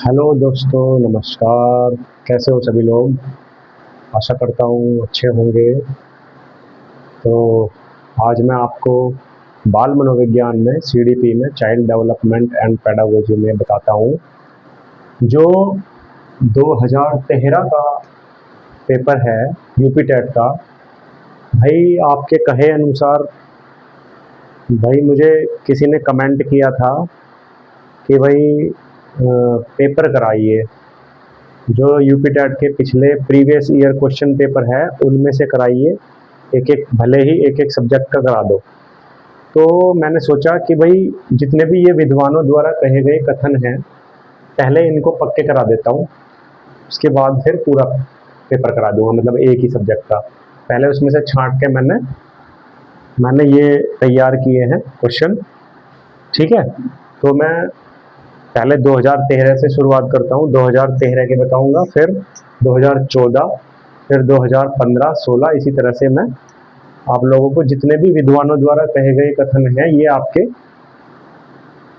Hello दोस्तों, नमस्कार। कैसे हो सभी लोग? आशा करता हूँ अच्छे होंगे। तो आज मैं आपको बाल मनोविज्ञान में सीडीपी में चाइल्ड डेवलपमेंट एंड पेडागोजी में बताता हूँ जो 2013 का पेपर है यूपी टेट का। भाई आपके कहे अनुसार भाई मुझे किसी ने कमेंट किया था कि भाई पेपर कराइए, जो यूपी टेट के पिछले प्रीवियस ईयर क्वेश्चन पेपर है उनमें से कराइए, एक एक भले ही एक एक सब्जेक्ट का करा दो। तो मैंने सोचा कि भाई जितने भी ये विद्वानों द्वारा कहे गए कथन हैं पहले इनको पक्के करा देता हूँ, उसके बाद फिर पूरा पेपर करा दूंगा, मतलब एक ही सब्जेक्ट का। पहले उसमें से छांट के मैंने मैंने ये तैयार किए हैं क्वेश्चन। ठीक है, तो मैं पहले 2013 से शुरुआत करता हूँ। 2013 के बताऊंगा, फिर 2014, फिर 2015, 16, इसी तरह से मैं आप लोगों को जितने भी विद्वानों द्वारा कहे गए कथन हैं, ये आपके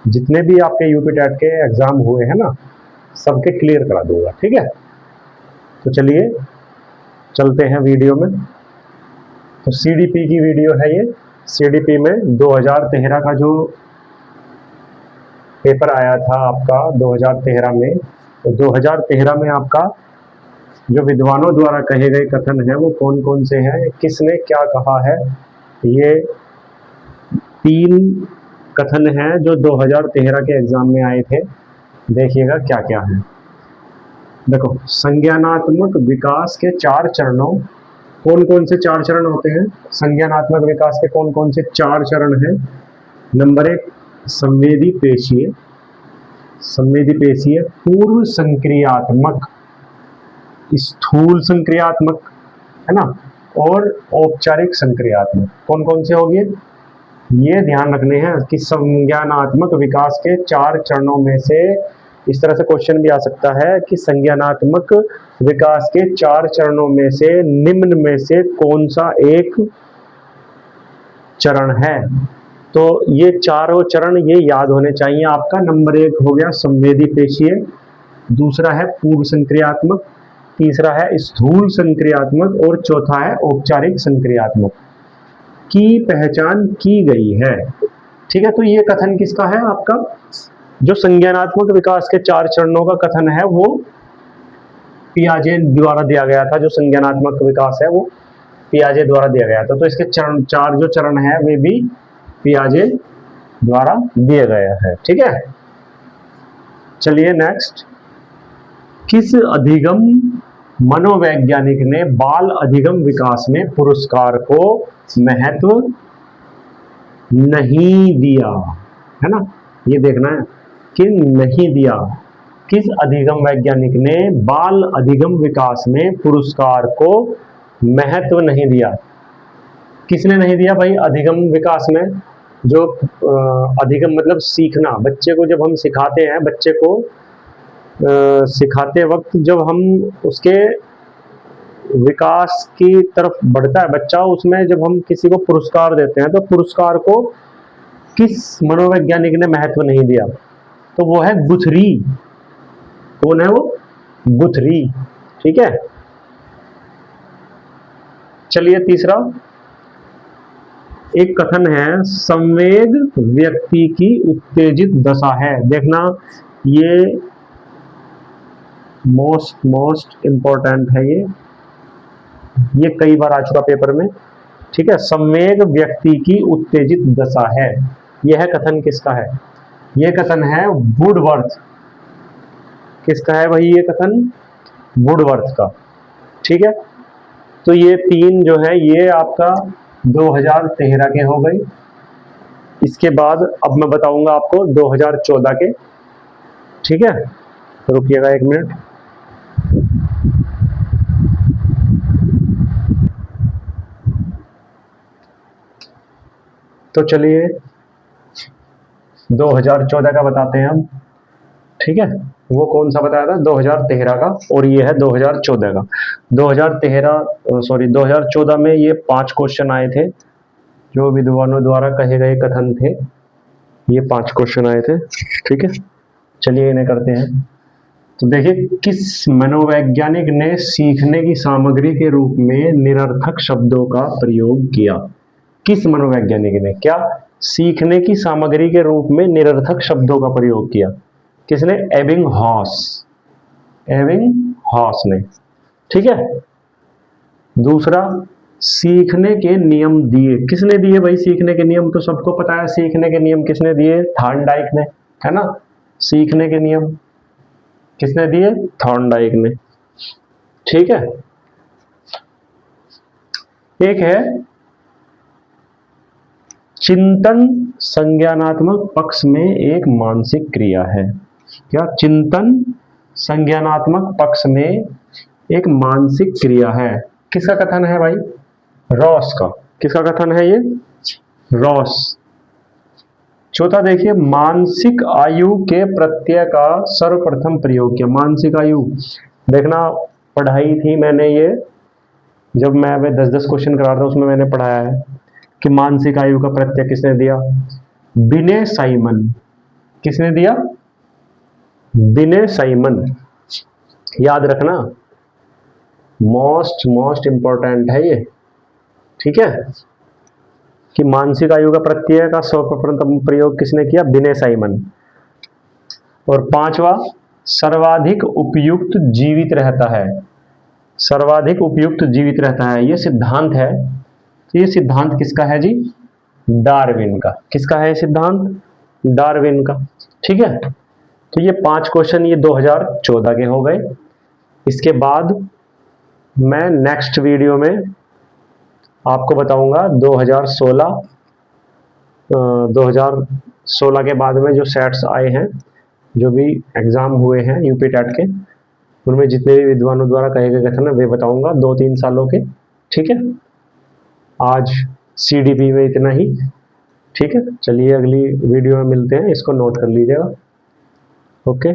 जितने भी आपके यूपी टेट के एग्जाम हुए हैं ना, सबके क्लियर करा दूंगा। ठीक है, तो चलिए चलते हैं वीडियो में। तो सीडीपी की वीडियो है ये। सीडीपी में 2013 का जो पेपर आया था आपका 2013 में, तो 2013 में आपका जो विद्वानों द्वारा कहे गए कथन हैं वो कौन कौन से हैं, किसने क्या कहा है, ये 3 कथन हैं जो 2013 के एग्जाम में आए थे। देखिएगा क्या क्या है। देखो, संज्ञानात्मक विकास के 4 चरणों, कौन कौन से 4 चरण होते हैं? संज्ञानात्मक विकास के कौन कौन से 4 चरण हैं? नंबर 1 संवेदी पेशीय, संवेदी पेशीय, पूर्व संक्रियात्मक, स्थूल संक्रियात्मक, है ना, और औपचारिक संक्रियात्मक। कौन कौन से होंगे ये ध्यान रखने हैं कि संज्ञानात्मक विकास के 4 चरणों में से, इस तरह से क्वेश्चन भी आ सकता है कि संज्ञानात्मक विकास के 4 चरणों में से निम्न में से कौन सा एक चरण है। तो ये चारों चरण ये याद होने चाहिए आपका। नंबर 1 हो गया संवेदी पेशीय, दूसरा है पूर्व संक्रियात्मक, तीसरा है स्थूल संक्रियात्मक, और चौथा है औपचारिक संक्रियात्मक की पहचान की गई है। ठीक है, तो ये कथन किसका है? आपका जो संज्ञानात्मक विकास के 4 चरणों का कथन है वो पियाजे द्वारा दिया गया था। जो संज्ञानात्मक विकास है वो पियाजे द्वारा दिया गया था। तो इसके चरण 4 जो चरण है वे भी पियाजे द्वारा दिए गए हैं। ठीक है, चलिए नेक्स्ट। किस अधिगम मनोवैज्ञानिक ने बाल अधिगम विकास में पुरस्कार को महत्व नहीं दिया? है ना, ये देखना है कि नहीं दिया। किस अधिगम वैज्ञानिक ने बाल अधिगम विकास में पुरस्कार को महत्व नहीं दिया? किसने नहीं दिया भाई? अधिगम विकास में जो अधिगम मतलब सीखना, बच्चे को जब हम सिखाते हैं, बच्चे को सिखाते वक्त जब हम उसके विकास की तरफ बढ़ता है बच्चा, उसमें जब हम किसी को पुरस्कार देते हैं तो पुरस्कार को किस मनोवैज्ञानिक ने महत्व नहीं दिया? तो वो है गुथरी। कौन है वो? गुथरी। ठीक है, चलिए तीसरा एक कथन है, संवेग व्यक्ति की उत्तेजित दशा है। देखना, ये मोस्ट इंपॉर्टेंट है। ये कई बार आ चुका पेपर में। ठीक है, संवेग व्यक्ति की उत्तेजित दशा है। यह कथन किसका है? यह कथन है वुडवर्थ। किसका है भाई ये कथन? वुडवर्थ का। ठीक है, तो ये 3 जो है ये आपका 2013 के हो गए। इसके बाद अब मैं बताऊंगा आपको 2014 के। ठीक है, तो रुकिएगा 1 मिनट। तो चलिए 2014 का बताते हैं हम। ठीक है, वो कौन सा बताया था? 2013 का, और ये है 2014 का। 2014 में ये 5 क्वेश्चन आए थे जो विद्वानों द्वारा कहे गए कथन थे। ये 5 क्वेश्चन आए थे। ठीक है, चलिए इन्हें करते हैं। तो देखिए, किस मनोवैज्ञानिक ने सीखने की सामग्री के रूप में निरर्थक शब्दों का प्रयोग किया? किस मनोवैज्ञानिक ने क्या सीखने की सामग्री के रूप में निरर्थक शब्दों का प्रयोग किया? किसने? एबिंगहॉस, एबिंगहॉस ने। ठीक है। दूसरा, सीखने के नियम दिए, किसने दिए भाई? सीखने के नियम तो सबको पता है, सीखने के नियम किसने दिए? थॉर्नडाइक ने, है ना। सीखने के नियम किसने दिए? थॉर्नडाइक ने। ठीक है। एक है चिंतन संज्ञानात्मक पक्ष में एक मानसिक क्रिया है। क्या? चिंतन संज्ञानात्मक पक्ष में एक मानसिक क्रिया है। किसका कथन है भाई? रॉस का। किसका कथन है ये? रॉस। चौथा देखिए, मानसिक आयु के प्रत्यय का सर्वप्रथम प्रयोग किया। मानसिक आयु देखना, पढ़ाई थी मैंने ये, जब मैं 10-10 क्वेश्चन करा रहा था उसमें मैंने पढ़ाया है कि मानसिक आयु का प्रत्यय किसने दिया? बिने साइमन। किसने दिया? बिने साइमन। याद रखना, मोस्ट इंपॉर्टेंट है ये। ठीक है, कि मानसिक आयु का प्रत्यय का सर्वप्रथम प्रयोग किसने किया? बिने साइमन। और पांचवा, सर्वाधिक उपयुक्त जीवित रहता है। सर्वाधिक उपयुक्त जीवित रहता है, ये सिद्धांत है। ये सिद्धांत किसका है जी? डार्विन का। किसका है सिद्धांत? डार्विन का। ठीक है। तो ये 5 क्वेश्चन ये 2014 के हो गए। इसके बाद मैं नेक्स्ट वीडियो में आपको बताऊंगा 2016 के बाद में जो सेट्स आए हैं, जो भी एग्जाम हुए हैं यूपी टेट के, उनमें जितने भी विद्वानों द्वारा कहे गए थे ना, वे बताऊंगा 2-3 सालों के। ठीक है। आज सीडीपी में इतना ही। ठीक है, चलिए अगली वीडियो में मिलते हैं, इसको नोट कर लीजिएगा। ओके।